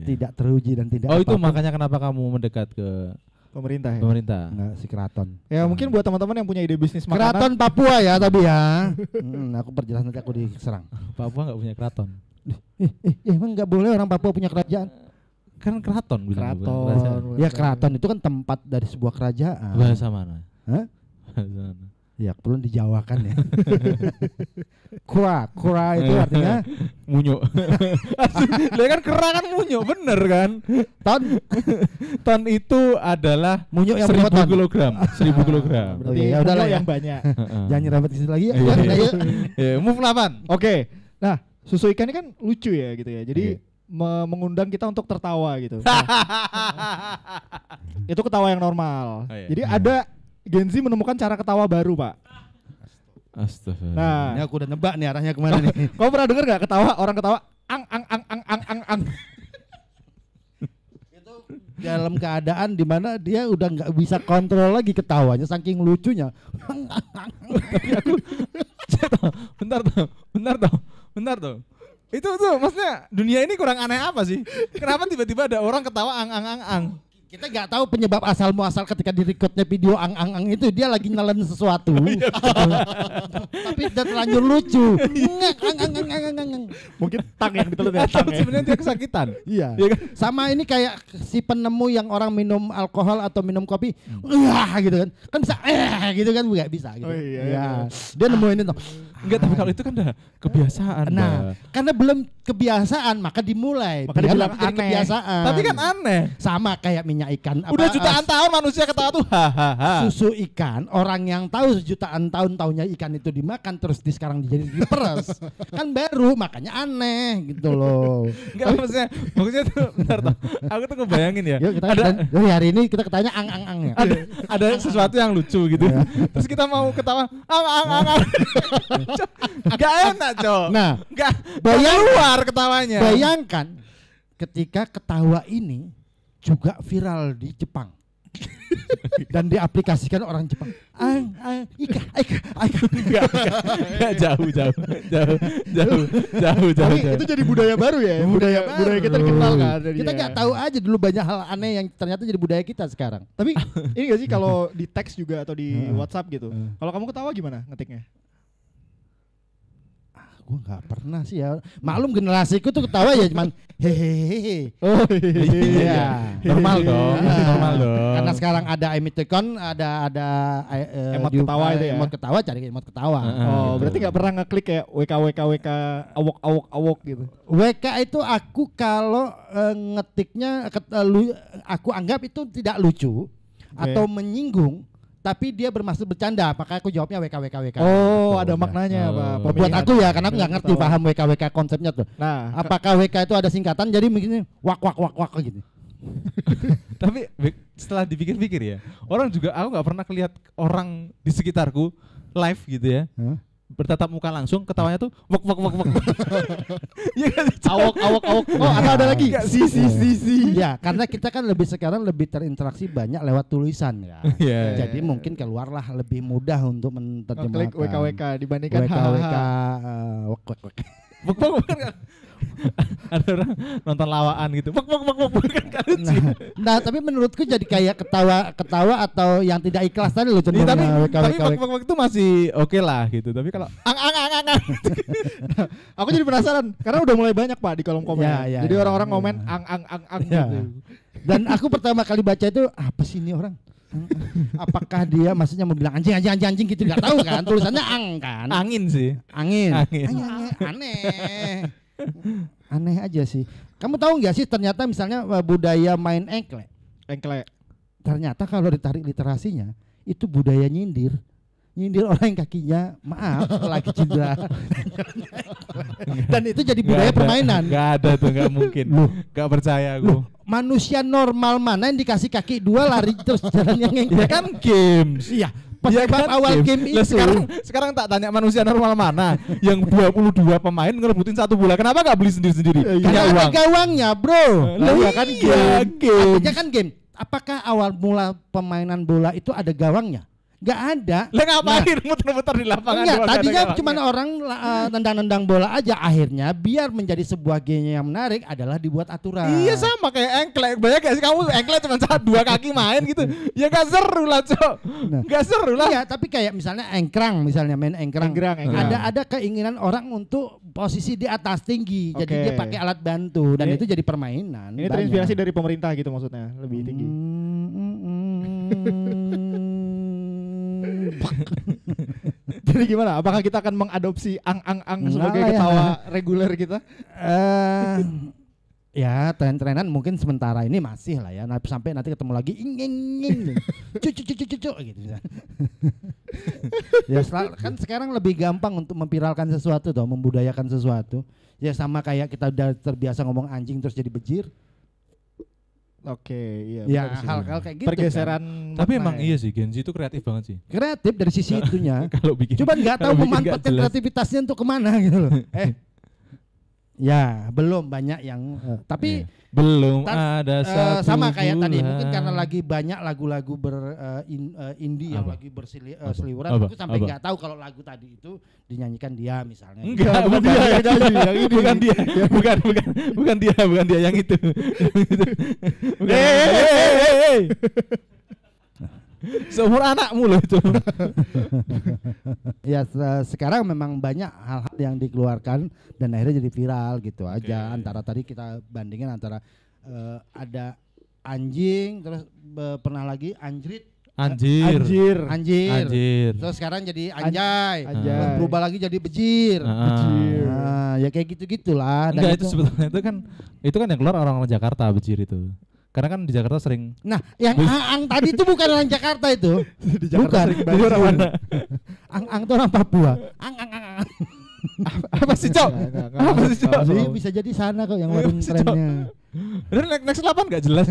Speaker 1: tidak teruji dan tidak
Speaker 2: Oh, itu
Speaker 1: apa-apa.
Speaker 2: makanya kenapa kamu mendekat ke
Speaker 3: Pemerintah ya.
Speaker 2: Pemerintah.
Speaker 1: Enggak, si keraton.
Speaker 3: Ya mungkin buat teman-teman yang punya ide bisnis
Speaker 1: Keraton
Speaker 3: makanan.
Speaker 1: Papua ya tapi ya. Aku perjelas nanti aku diserang.
Speaker 2: Papua nggak punya keraton.
Speaker 1: Emang nggak boleh orang Papua punya kerajaan?
Speaker 2: Kan keraton bilang, bukan
Speaker 3: Keraton.
Speaker 2: kerajaan.
Speaker 1: Ya keraton itu kan tempat dari sebuah kerajaan.
Speaker 2: Bahasa mana?
Speaker 1: Hah?
Speaker 2: Bahasa mana?
Speaker 1: Ya perlu dijawakan ya. Kura itu artinya
Speaker 2: Munyo. Lah kan kera kan munyo, bener kan?
Speaker 1: ton.
Speaker 2: Ton itu adalah
Speaker 1: Munyo yang
Speaker 2: 1000
Speaker 1: berapa ton?
Speaker 2: kilogram. 1000 kilogram.
Speaker 3: Berarti
Speaker 1: ya udahlah
Speaker 3: munyo
Speaker 1: ya.
Speaker 3: yang banyak.
Speaker 1: Jangan nyerempet ke situ lagi ya.
Speaker 2: Iya,
Speaker 1: Udah,
Speaker 2: iya.
Speaker 1: yuk.
Speaker 2: Ya, move 8.
Speaker 3: Oke. Nah, susu ikan ini kan lucu ya gitu ya. Jadi
Speaker 2: Oke.
Speaker 3: mengundang kita untuk tertawa gitu. Nah, itu ketawa yang normal.
Speaker 2: Oh, iya.
Speaker 3: Jadi ada Gen Z menemukan cara ketawa baru, Pak.
Speaker 2: Astagfirullah.
Speaker 3: Nah,
Speaker 1: Ini aku udah nebak nih arahnya kemana nih.
Speaker 3: kamu pernah dengar nggak ketawa orang ketawa ang.
Speaker 1: Itu dalam keadaan di mana dia udah nggak bisa kontrol lagi ketawanya saking lucunya.
Speaker 2: Bentar tuh. Itu tuh maksudnya dunia ini kurang aneh apa sih? Kenapa tiba-tiba ada orang ketawa ang?
Speaker 1: Kita nggak tahu penyebab asal muasal ketika di recordnya video ang itu dia lagi nelen sesuatu. Tapi udah terlanjur lucu. Ang.
Speaker 3: Mungkin tang yang ditelan ya,
Speaker 2: Atau
Speaker 3: tang ya.
Speaker 2: sebenarnya dia kesakitan.
Speaker 1: Iya.
Speaker 2: Iya kan?
Speaker 1: Sama ini kayak si penemu yang orang minum alkohol atau minum kopi, wah gitu kan. Kan bisa gitu kan nggak bisa gitu.
Speaker 3: Oh, iya,
Speaker 1: Ya.
Speaker 3: iya.
Speaker 1: Dia nemuin itu.
Speaker 2: Enggak, tapi kalau itu kan udah kebiasaan.
Speaker 1: Nah,
Speaker 2: Mbak.
Speaker 1: karena belum kebiasaan maka dimulai.
Speaker 3: Maka
Speaker 1: Biar
Speaker 3: dibilang
Speaker 1: nanti jadi
Speaker 3: aneh.
Speaker 1: kebiasaan.
Speaker 2: Tapi kan aneh.
Speaker 1: Sama kayak minyak ikan.
Speaker 2: Udah jutaan tahun manusia ketawa tuh hahaha.
Speaker 1: Susu ikan, orang yang tahu jutaan tahun taunya ikan itu dimakan terus sekarang jadi diperes. Kan baru makanya aneh gitu loh.
Speaker 2: Enggak maksudnya tuh bentar tuh. Aku tuh ngebayangin ya.
Speaker 1: Yuk kita
Speaker 2: ada
Speaker 1: dari hari ini kita ketanya ang ya.
Speaker 2: ada sesuatu yang lucu gitu. Terus kita mau ketawa ang. Enggak enak, Cok.
Speaker 1: Nah,
Speaker 2: Enggak
Speaker 1: bayangkan-
Speaker 2: keluar ketawanya.
Speaker 1: bayangkan ketika ketawa ini juga viral di Jepang. Dan diaplikasikan orang Jepang. Ika.
Speaker 2: Enggak jauh.
Speaker 3: Tapi itu jadi budaya baru ya. Budaya kita dikenal kan.
Speaker 1: Kita nggak tahu aja dulu banyak hal aneh yang ternyata jadi budaya kita sekarang.
Speaker 3: Tapi ini gak sih kalau di teks juga atau di WhatsApp gitu. Kalau kamu ketawa gimana ngetiknya?
Speaker 1: Gue nggak pernah sih ya. Maklum generasiku tuh ketawa ya cuman hehehe.
Speaker 3: Oh
Speaker 2: Iya. Normal dong. Normal dong.
Speaker 1: Karena sekarang ada emoticon, ada
Speaker 3: Emot ketawa itu ya?
Speaker 1: Emot ketawa, cari emot ketawa.
Speaker 3: Oh,
Speaker 2: gitu.
Speaker 3: berarti nggak pernah ngeklik kayak WK awok gitu.
Speaker 1: WK itu aku kalau ngetiknya aku anggap itu tidak lucu atau menyinggung, tapi dia bermaksud bercanda, maka aku jawabnya WK.
Speaker 3: Oh, ada
Speaker 1: Gitu.
Speaker 3: maknanya Pak.
Speaker 1: Buat
Speaker 3: Pemilihan.
Speaker 1: aku ya, karena aku nggak ngerti
Speaker 3: Ketawa.
Speaker 1: paham WK konsepnya tuh.
Speaker 3: Nah,
Speaker 1: Apakah WK itu ada singkatan jadi begini wak gitu.
Speaker 2: Tapi setelah dipikir-pikir ya, aku nggak pernah lihat orang di sekitarku live gitu ya.
Speaker 1: Hah?
Speaker 2: Bertatap muka langsung, ketawanya tuh wak. Iya kan?
Speaker 3: awok. Oh, ada lagi. Si.
Speaker 1: Ya, karena kita kan sekarang lebih terinteraksi banyak lewat tulisan ya.
Speaker 2: Iya.
Speaker 1: Jadi mungkin keluarlah lebih mudah untuk menerjemahkan.
Speaker 3: Klik WK dibandingkan
Speaker 1: WK
Speaker 2: Wak kan? Ada orang nonton lawaan gitu. Wak kan lucu.
Speaker 1: Nah, tapi menurutku jadi kayak ketawa atau yang tidak ikhlas tadi loh
Speaker 2: Iya,
Speaker 1: cenderung
Speaker 2: tapi wak itu masih oke lah gitu. Tapi kalau ang.
Speaker 3: Aku jadi penasaran karena udah mulai banyak Pak di kolom komen.
Speaker 1: Ya,
Speaker 3: Jadi
Speaker 1: ya,
Speaker 3: orang-orang
Speaker 1: ya.
Speaker 3: komen ang
Speaker 1: Ya.
Speaker 3: gitu.
Speaker 1: Dan aku pertama kali baca itu apa sih ini orang? Apakah dia maksudnya mau bilang anjing gitu, nggak tahu kan, tulisannya ang kan.
Speaker 2: Angin sih.
Speaker 1: Angin.
Speaker 2: Angin.
Speaker 1: Aneh aja sih. Kamu tahu nggak sih ternyata misalnya budaya main engklek, ternyata kalau ditarik literasinya itu budaya nyindir orang yang kakinya lagi cedera. Dan itu jadi budaya permainan.
Speaker 2: Gak ada tuh, gak mungkin. Gak percaya aku.
Speaker 1: Manusia normal mana yang dikasih kaki dua lari terus jalan yang
Speaker 2: Ya kan games.
Speaker 1: Iya.
Speaker 2: Ya
Speaker 1: Penyebab awal game
Speaker 2: Lah,
Speaker 1: itu.
Speaker 2: sekarang tak tanya manusia normal mana yang 22 pemain ngerebutin satu bola. Kenapa gak beli sendiri-sendiri? Punya
Speaker 1: Karena ada
Speaker 2: uang.
Speaker 1: gawangnya, bro.
Speaker 2: Lah,
Speaker 1: Iya kan
Speaker 2: iya, game.
Speaker 1: Artinya kan game. Apakah awal mula pemainan bola itu ada gawangnya? Nggak ada.
Speaker 2: Lah ngapain muter-muter di lapangan?
Speaker 1: Enggak,
Speaker 2: doang,
Speaker 1: tadinya
Speaker 2: nggak ada
Speaker 1: cuma
Speaker 2: gawangnya.
Speaker 1: orang nendang-nendang bola aja. Akhirnya biar menjadi sebuah game yang menarik adalah dibuat aturan.
Speaker 2: Iya sama kayak engklek. Banyak gak sih kamu engklek cuma dua kaki main gitu. Ya gak seru lah, Cok.
Speaker 1: Nah.
Speaker 2: Gak seru lah.
Speaker 1: Iya, tapi kayak misalnya engkrang, misalnya main engkrang.
Speaker 3: Engkrang.
Speaker 1: Ada keinginan orang untuk posisi di atas tinggi. Jadi
Speaker 3: Oke.
Speaker 1: dia pakai alat bantu dan
Speaker 3: Ini-
Speaker 1: itu jadi permainan.
Speaker 3: Ini
Speaker 1: banyak.
Speaker 3: terinspirasi dari pemerintah gitu maksudnya, lebih tinggi. Jadi gimana? Apakah kita akan mengadopsi ang-ang-ang sebagai
Speaker 1: Enggak lah ya.
Speaker 3: ketawa reguler kita?
Speaker 1: Ya tren-trenan mungkin sementara ini masih lah ya. Sampai nanti ketemu lagi ing cucu gitu. Ya kan sekarang lebih gampang untuk memviralkan sesuatu toh, membudayakan sesuatu. Ya sama kayak kita udah terbiasa ngomong anjing terus jadi bejir.
Speaker 3: Oke, iya.
Speaker 1: Ya
Speaker 3: benar sih.
Speaker 1: hal-hal kayak gitu.
Speaker 3: Pergeseran.
Speaker 2: Tapi
Speaker 3: makna
Speaker 2: emang
Speaker 3: ya.
Speaker 2: iya sih Gen Z itu kreatif banget sih.
Speaker 1: Kreatif dari sisi itunya.
Speaker 2: Kalau bikin.
Speaker 1: Cuman nggak tahu
Speaker 2: kalau bikin nggak
Speaker 1: memanfaatkan
Speaker 2: jelas.
Speaker 1: kreativitasnya untuk kemana gitu loh. Ya belum banyak yang tapi
Speaker 2: Belum
Speaker 1: Tar-
Speaker 2: ada satu
Speaker 1: sama kayak tadi
Speaker 2: bulan.
Speaker 1: mungkin karena lagi banyak lagu-lagu indie yang
Speaker 2: Apa?
Speaker 1: lagi
Speaker 2: Apa?
Speaker 1: berseliweran
Speaker 2: Apa?
Speaker 1: aku sampai
Speaker 2: Apa?
Speaker 1: nggak tahu kalau lagu tadi itu dinyanyikan dia misalnya.
Speaker 2: Enggak,
Speaker 3: bukan dia yang nyanyi, yang ini.
Speaker 2: bukan dia, bukan dia yang itu. Bukan. Hey. Seumur anakmu loh itu.
Speaker 1: Ya sekarang memang banyak hal-hal yang dikeluarkan dan akhirnya jadi viral gitu aja. Antara tadi kita bandingin antara ada anjing terus pernah lagi anjrit.
Speaker 2: Anjir.
Speaker 1: Anjir. Terus sekarang jadi anjay.
Speaker 3: Anjay.
Speaker 1: Terus berubah lagi jadi bejir.
Speaker 3: Bejir.
Speaker 1: Nah, ya kayak gitu-gitulah. Dan
Speaker 2: Enggak itu sebetulnya itu kan yang keluar orang-orang Jakarta bejir itu. Karena kan di Jakarta sering
Speaker 1: Nah, yang ang tadi itu bukan orang Jakarta itu.
Speaker 3: Di Jakarta
Speaker 1: Bukan.
Speaker 3: sering banjir.
Speaker 2: orang mana?
Speaker 1: Ang itu orang Papua. Ang.
Speaker 2: Apa sih, Cok? Apa sih, Cok?
Speaker 1: Jadi bisa jadi sana kok yang warung
Speaker 2: Bisa, Cok.
Speaker 1: trennya.
Speaker 2: Bener next 8 enggak jelas.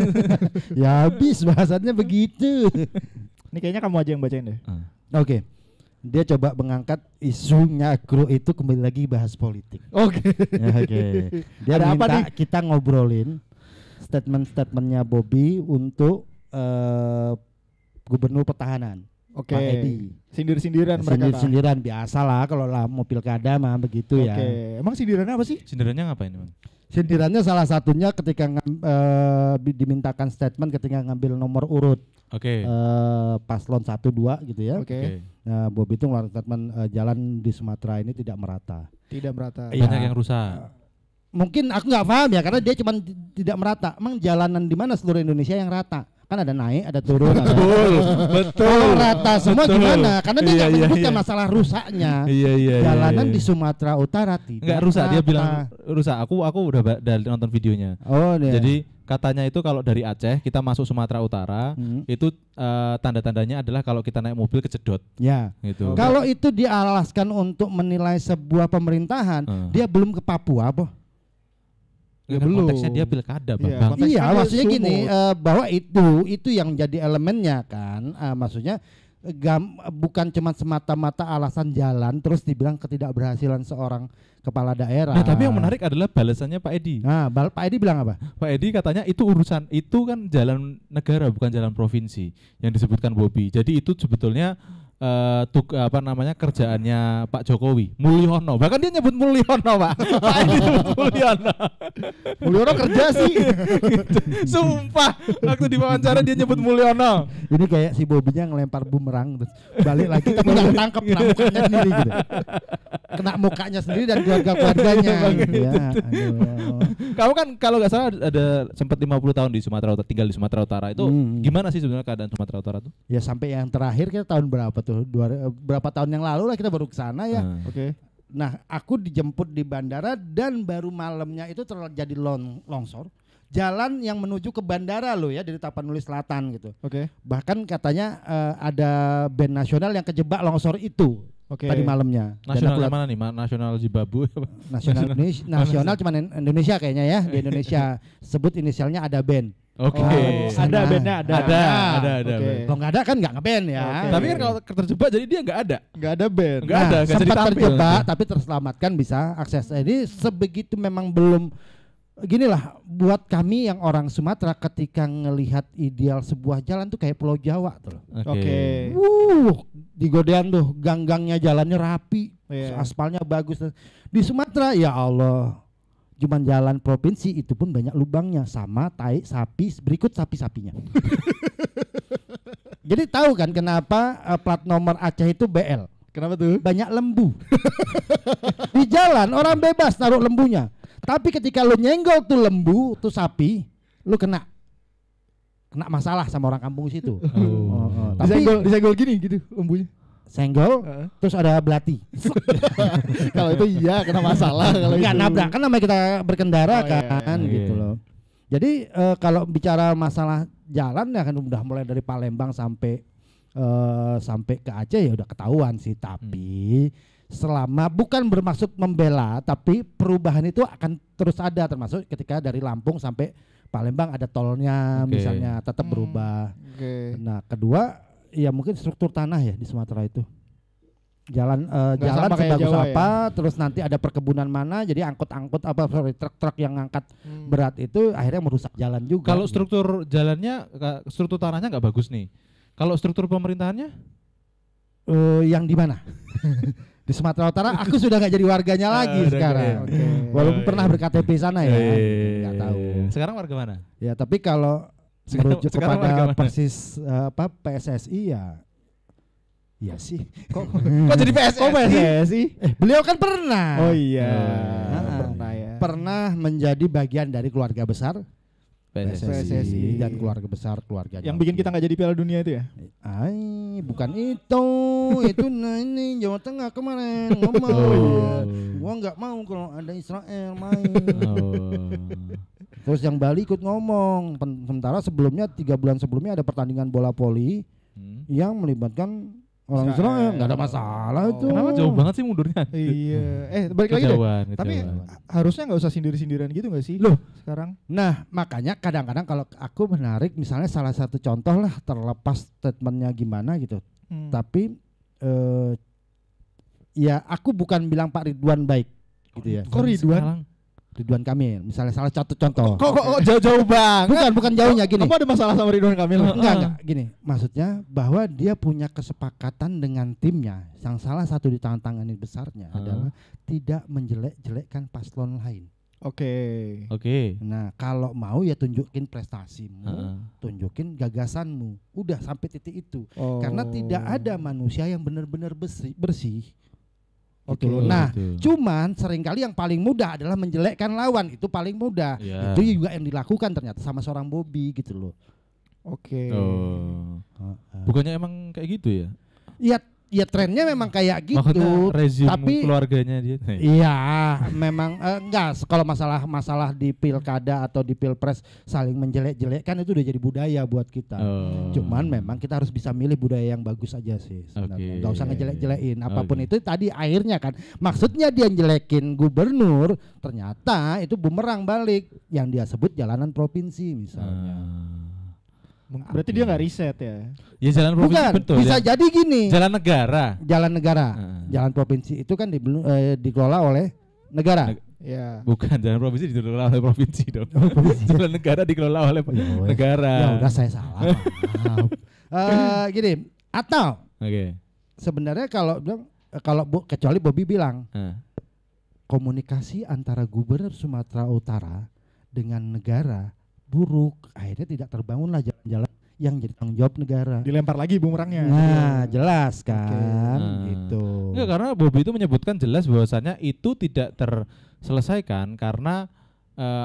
Speaker 1: Ya habis bahasannya begitu.
Speaker 3: Ini kayaknya kamu aja yang bacain deh.
Speaker 1: Oke. Dia coba mengangkat isu nyakro itu kembali lagi bahas politik.
Speaker 3: Oke.
Speaker 1: Ya, oke. Dia
Speaker 3: Ada apa
Speaker 1: minta
Speaker 3: nih?
Speaker 1: kita ngobrolin statement-statementnya Bobby untuk gubernur pertahanan.
Speaker 3: Oke.
Speaker 1: Pak Edi.
Speaker 3: Sindir-sindiran mereka.
Speaker 1: Sindir-sindiran biasa lah kalau lah mau pilkada mah begitu ya.
Speaker 3: Oke. Emang sindirannya apa sih?
Speaker 2: Sindirannya ngapain, Bang?
Speaker 1: Sindirannya salah satunya ketika dimintakan statement ketika ngambil nomor urut
Speaker 2: Oke.
Speaker 1: paslon 1 2 gitu ya.
Speaker 3: Oke.
Speaker 1: Nah, Bobby itu ngeluarin statement jalan di Sumatera ini tidak merata.
Speaker 3: Tidak merata.
Speaker 1: Iya.
Speaker 2: Banyak yang rusak.
Speaker 1: Mungkin aku nggak paham ya karena dia cuma tidak merata. Emang jalanan di mana seluruh Indonesia yang rata? Kan ada naik, ada turun, ada
Speaker 2: Betul.
Speaker 1: kalau rata semua
Speaker 2: Betul.
Speaker 1: gimana? Karena dia nggak
Speaker 2: Iya,
Speaker 1: menyebutkan
Speaker 2: iya.
Speaker 1: masalah rusaknya.
Speaker 2: Iya.
Speaker 1: Jalanan di Sumatera Utara tidak
Speaker 2: Enggak rusak, dia
Speaker 1: rata.
Speaker 2: bilang rusak. Aku udah nonton videonya.
Speaker 1: Oh, iya.
Speaker 2: Jadi katanya itu kalau dari Aceh kita masuk Sumatera Utara itu tanda-tandanya adalah kalau kita naik mobil kejedot
Speaker 1: Ya.
Speaker 2: gitu.
Speaker 1: Kalau itu dialaskan untuk menilai sebuah pemerintahan, dia belum ke Papua, boh.
Speaker 2: Ya,
Speaker 3: belum.
Speaker 2: konteksnya dia pilkada, Bang.
Speaker 3: Iya,
Speaker 2: Bang.
Speaker 3: konteks-
Speaker 1: Iya,
Speaker 3: kan dia
Speaker 1: maksudnya gini,
Speaker 3: sumut.
Speaker 1: bahwa itu yang jadi elemennya kan, maksudnya bukan cuma semata-mata alasan jalan terus dibilang ketidakberhasilan seorang kepala daerah.
Speaker 2: Nah, tapi yang menarik adalah balasannya Pak Edi.
Speaker 1: Nah, Pak Edi bilang apa?
Speaker 2: Pak Edi katanya itu urusan itu kan jalan negara bukan jalan provinsi yang disebutkan Bobby. Jadi itu sebetulnya kerjaannya Pak Jokowi, Mulyono. Bahkan dia nyebut Mulyono, Pak. Pak Edi nyebut Mulyono.
Speaker 3: Mulyono kerja sih.
Speaker 2: Gitu. Sumpah, waktu diwawancara dia nyebut Mulyono.
Speaker 1: Ini kayak si Bobinya ngelempar bumerang terus balik lagi tapi nggak ketangkep kena mukanya sendiri gitu. Kena mukanya sendiri dan keluarga-keluarganya. Ya, aduh.
Speaker 2: Kamu kan kalau nggak salah ada sempat 50 tahun di Sumatera Utara, tinggal di Sumatera Utara. Itu gimana sih sebenarnya keadaan Sumatera Utara tuh?
Speaker 1: Ya sampai yang terakhir kita tahun berapa tuh? Berapa tahun yang lalu lah kita baru ke sana ya.
Speaker 3: Oke.
Speaker 1: Nah, aku dijemput di bandara dan baru malamnya itu terjadi longsor. Jalan yang menuju ke bandara loh ya dari Tapanuli Selatan gitu.
Speaker 3: Oke.
Speaker 1: Bahkan katanya ada band nasional yang kejebak longsor itu
Speaker 3: Oke.
Speaker 1: tadi malamnya. Dan
Speaker 2: Nasional
Speaker 1: aku lihat-
Speaker 2: mana nih? Nasional Zimbabwe apa?
Speaker 1: nasional cuma Indonesia kayaknya ya. Di Indonesia sebut inisialnya ada band.
Speaker 2: Oke.
Speaker 3: Oh, ada bandnya ada.
Speaker 2: Ada.
Speaker 3: Oke.
Speaker 1: Kalau nggak ada kan nggak ngeband ya.
Speaker 3: Oke.
Speaker 2: Tapi kan kalau terjebak jadi dia nggak ada.
Speaker 3: Nggak ada band.
Speaker 2: Nggak ada, nggak jadi
Speaker 1: sempat
Speaker 2: tampil.
Speaker 1: terjebak tapi terselamatkan bisa akses. Jadi sebegitu memang belum Gini lah, buat kami yang orang Sumatera ketika ngelihat ideal sebuah jalan tuh kayak Pulau Jawa tuh.
Speaker 3: Oke.
Speaker 1: Di Godean tuh gang-gangnya jalannya rapi,
Speaker 3: Iya.
Speaker 1: aspalnya bagus. Di Sumatera ya Allah, cuman jalan provinsi itu pun banyak lubangnya sama tai sapi berikut sapi-sapinya. Jadi tahu kan kenapa plat nomor Aceh itu BL?
Speaker 3: Kenapa tuh?
Speaker 1: Banyak lembu. Di jalan orang bebas naruh lembunya. Tapi ketika lu nyenggol tuh lembu, tuh sapi, lu kena masalah sama orang kampung situ. Tapi
Speaker 3: Disenggol gini gitu lembunya.
Speaker 1: senggol, terus ada belati.
Speaker 3: Kalau itu iya kena masalah kalau
Speaker 1: Enggak
Speaker 3: itu.
Speaker 1: nabrak kan namanya kita berkendara
Speaker 3: Oh, iya,
Speaker 1: kan
Speaker 2: iya.
Speaker 1: gitu loh. Jadi kalau bicara masalah jalan ya kan udah mulai dari Palembang sampai ke Aceh ya udah ketahuan sih, tapi selama bukan bermaksud membela, tapi perubahan itu akan terus ada, termasuk ketika dari Lampung sampai Palembang ada tolnya misalnya tetap berubah.
Speaker 3: Oke.
Speaker 1: Nah kedua ya mungkin struktur tanah ya di Sumatera itu jalan
Speaker 3: Nggak
Speaker 1: jalan
Speaker 3: sama kayak
Speaker 1: sebagus
Speaker 3: Jawa
Speaker 1: apa, terus nanti ada perkebunan mana, jadi truk-truk yang ngangkat
Speaker 3: Hmm.
Speaker 1: berat itu akhirnya merusak jalan juga.
Speaker 2: Kalau struktur jalannya, struktur tanahnya nggak bagus nih. Kalau struktur pemerintahannya?
Speaker 1: Yang di mana? Di Sumatera Utara aku sudah nggak jadi warganya lagi
Speaker 2: udah
Speaker 1: sekarang.
Speaker 3: Oke.
Speaker 1: Walaupun pernah berKTP sana ya, nggak tahu.
Speaker 2: Sekarang warga mana?
Speaker 1: Ya tapi kalau merujuk
Speaker 2: sekarang warga
Speaker 1: kepada
Speaker 2: mana?
Speaker 1: persis PSSI ya sih.
Speaker 3: Kok jadi PSSI? Kok PSSI?
Speaker 1: Beliau kan pernah
Speaker 3: Oh iya.
Speaker 1: Ah.
Speaker 3: Pernah ya.
Speaker 1: pernah menjadi bagian dari keluarga besar
Speaker 3: PSSI.
Speaker 1: dan keluarga besar keluarganya.
Speaker 3: Yang bikin kita nggak jadi Piala Dunia itu ya?
Speaker 1: Bukan itu nah ini Jawa Tengah kemarin ngomong.
Speaker 2: Oh, iya.
Speaker 1: Gua nggak mau kalau ada Israel main.
Speaker 2: Oh.
Speaker 1: Terus yang Bali ikut ngomong. Sementara sebelumnya 3 bulan sebelumnya ada pertandingan bola voli yang melibatkan orang Israel, nggak ada masalah itu.
Speaker 2: Kenapa jauh banget sih mundurnya?
Speaker 3: Iya. Balik lagi deh.
Speaker 2: Kejauhan,
Speaker 3: Tapi
Speaker 2: kejauhan.
Speaker 3: harusnya nggak usah sindir-sindiran gitu nggak sih?
Speaker 1: Loh.
Speaker 3: Sekarang.
Speaker 1: Nah makanya kadang-kadang kalau aku menarik misalnya salah satu contoh lah, terlepas statementnya gimana gitu, tapi ya aku bukan bilang Pak Ridwan baik gitu ya.
Speaker 3: Kok Ridwan?
Speaker 2: Sekarang.
Speaker 1: Ridwan Kamil misalnya salah satu contoh.
Speaker 3: Kok jauh-jauh banget?
Speaker 1: bukan jauhnya gini.
Speaker 3: Kamu ada masalah sama Ridwan Kamil?
Speaker 1: Enggak gini, maksudnya bahwa dia punya kesepakatan dengan timnya yang salah satu ditantangani besarnya adalah tidak menjelek-jelekkan paslon lain.
Speaker 3: Oke.
Speaker 1: Nah kalau mau ya tunjukin prestasimu, tunjukin gagasanmu, udah sampai titik itu.
Speaker 3: Oh.
Speaker 1: Karena tidak ada manusia yang benar-benar bersih.
Speaker 3: Oke.
Speaker 1: Gitu loh. Nah,
Speaker 2: Betul.
Speaker 1: cuman seringkali yang paling mudah adalah menjelekkan lawan, itu paling mudah.
Speaker 2: Iya.
Speaker 1: Itu juga yang dilakukan ternyata sama seorang Bobby gitu loh.
Speaker 3: Oke.
Speaker 2: Oh. Bukannya emang kayak gitu ya?
Speaker 1: Ya trennya memang kayak gitu.
Speaker 2: Maksudnya rezim
Speaker 1: tapi
Speaker 2: keluarganya dia.
Speaker 1: iya, memang enggak kalau masalah di pilkada atau di pilpres saling menjelek-jelekkan itu udah jadi budaya buat kita. Cuman memang kita harus bisa milih budaya yang bagus aja sih sebenarnya. Enggak usah ngejelek-jelekin apapun itu tadi akhirnya kan. Maksudnya dia jelekin gubernur, ternyata itu bumerang balik yang dia sebut jalanan provinsi misalnya.
Speaker 3: Berarti dia nggak riset ya?
Speaker 2: Ya jalan provinsi
Speaker 1: Bukan,
Speaker 2: betul.
Speaker 1: bisa
Speaker 2: ya.
Speaker 1: jadi gini.
Speaker 2: Jalan negara.
Speaker 1: Jalan negara, jalan provinsi itu kan dikelola oleh negara.
Speaker 3: Ya.
Speaker 2: Bukan jalan provinsi dikelola oleh provinsi dong. Jalan negara dikelola oleh negara.
Speaker 1: Ya udah saya salah. Maaf. Gini, atau sebenarnya kecuali Bobby bilang komunikasi antara gubernur Sumatera Utara dengan negara buruk, akhirnya tidak terbangunlah jalan-jalan yang jadi tanggung jawab negara.
Speaker 3: Dilempar lagi bumerangnya.
Speaker 1: Nah, jelas kan, gitu.
Speaker 2: Enggak, karena Bobby itu menyebutkan jelas bahwasannya itu tidak terselesaikan karena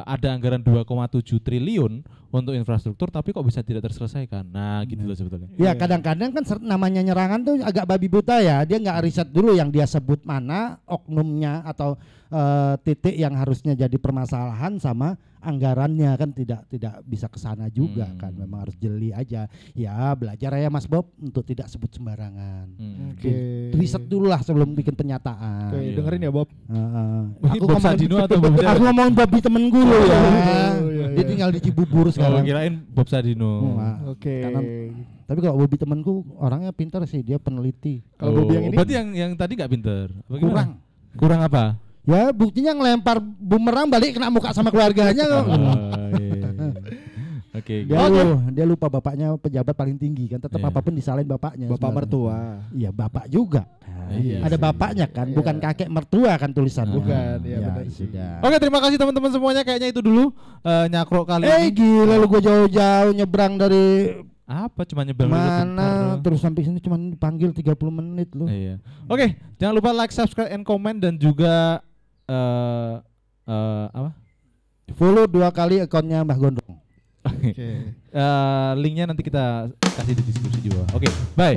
Speaker 2: ada anggaran 2,7 triliun untuk infrastruktur tapi kok bisa tidak terselesaikan. Nah, gitu loh sebetulnya.
Speaker 1: Ya kadang-kadang kan namanya nyerangan tuh agak babi buta ya. Dia nggak riset dulu yang dia sebut mana oknumnya atau titik yang harusnya jadi permasalahan sama anggarannya kan tidak bisa kesana juga kan. Memang harus jeli aja. Ya belajar ya Mas Bob untuk tidak sebut sembarangan. Riset dulu lah sebelum bikin pernyataan.
Speaker 3: Oke, dengerin ya Bob.
Speaker 2: Aku Bob Sadino atau Bob
Speaker 1: Aku ngomongin Bobby temen gue ya.
Speaker 3: iya,
Speaker 1: Dia tinggal di Cibubur sekarang.
Speaker 2: kirain Bob Sadino.
Speaker 3: Oke.
Speaker 1: Tapi kalau Bobby temenku orangnya pintar sih, dia peneliti.
Speaker 3: Kalau Bobby yang ini
Speaker 2: berarti yang tadi nggak pinter. Apa gimana?
Speaker 1: Kurang.
Speaker 2: Kurang apa?
Speaker 1: Ya buktinya ngelempar bumerang balik kena muka sama keluarganya kok.
Speaker 2: Oke.
Speaker 1: Dia lupa bapaknya pejabat paling tinggi kan, tetap
Speaker 2: Iya.
Speaker 1: apapun disalahin bapaknya.
Speaker 3: Bapak
Speaker 1: sebenarnya.
Speaker 3: mertua.
Speaker 1: Iya, bapak juga. Nah,
Speaker 2: Iya
Speaker 1: ada
Speaker 2: sih.
Speaker 1: bapaknya kan,
Speaker 3: Iya.
Speaker 1: bukan kakek mertua kan tulisannya.
Speaker 3: Bukan, iya
Speaker 1: Ya,
Speaker 3: benar sih.
Speaker 1: sudah.
Speaker 2: Oke, terima kasih teman-teman semuanya. Kayaknya itu dulu nyakrok kali ini.
Speaker 1: Gila lu, gua jauh-jauh nyebrang dari
Speaker 2: Apa cuma nyebrang dulu bentar
Speaker 1: mana
Speaker 2: doang.
Speaker 1: terus sampai sini cuma dipanggil 30 menit lu.
Speaker 2: Iya. Oke, jangan lupa like, subscribe, and comment dan juga apa?
Speaker 1: Follow 2 kali akunnya Mbah Gondrong.
Speaker 3: Oke.
Speaker 2: Linknya nanti kita kasih di deskripsi juga. Oke, bye.